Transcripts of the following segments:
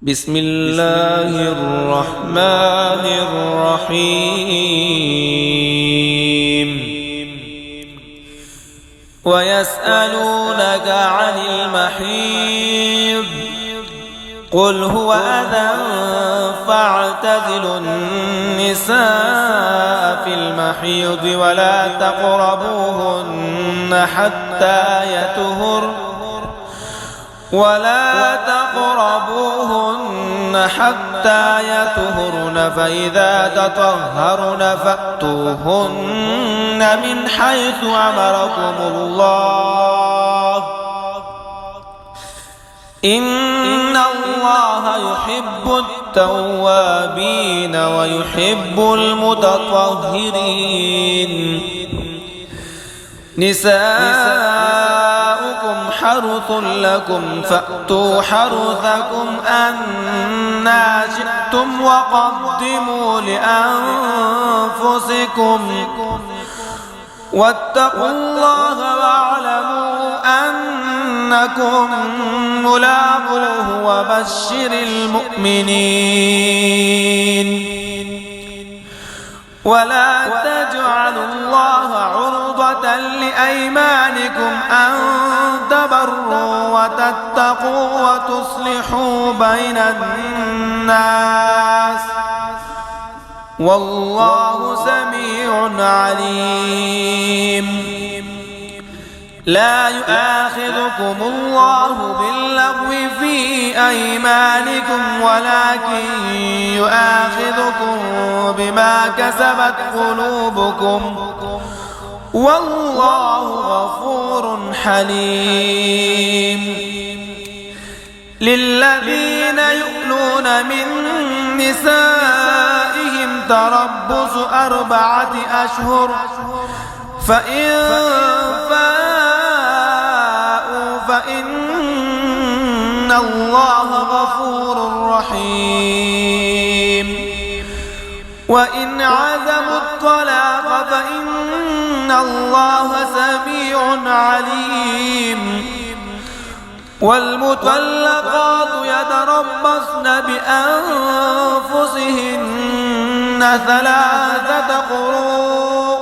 بسم الله الرحمن الرحيم ويسألونك عن المحيض قل هو أذى فاعتزلوا النساء في المحيض ولا تقربوهن حتى يطهرن فإذا تطهرن فأتوهن من حيث أمركم الله إن الله يحب التوابين ويحب المتطهرين نساؤكم حرث لكم فأتوا حرثكم أنى شئتم وقدموا لأنفسكم واتقوا الله واعلموا أنكم ملاقوه وبشر المؤمنين ولا تجعلوا الله عرضة لأيمانكم أن تبروا وتتقوا وتصلحوا بين الناس والله سميع عليم لا يؤاخذكم الله باللغو في أيمانكم ولكن يؤاخذكم بما كسبت قلوبكم والله غفور حليم للذين يؤلون من نسائهم تربص 4 أشهر فإن فاءوا فإن الله غفور رحيم وإن عزموا الطلاق فإن الله سميع عليم والمطلقات يتربصن بأنفسهن 3 قروء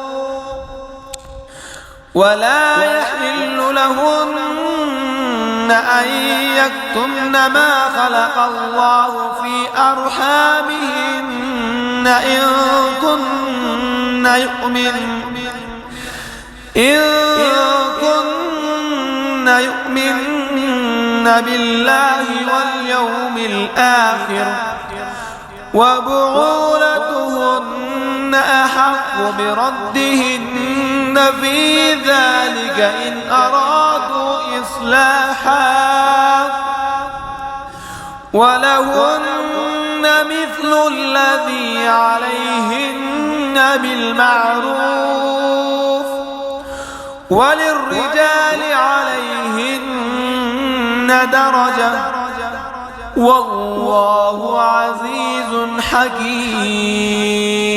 ولا يحل لهن أن يكتمن ما خلق الله في أرحامهن إن كن يؤمن بالله واليوم الآخر وبعولتهن أحق بردهن في ذلك إن أرادوا إصلاحا ولهن مثل الذي عليهن بالمعروف وللرجال عليهن درجة والله عزيز حكيم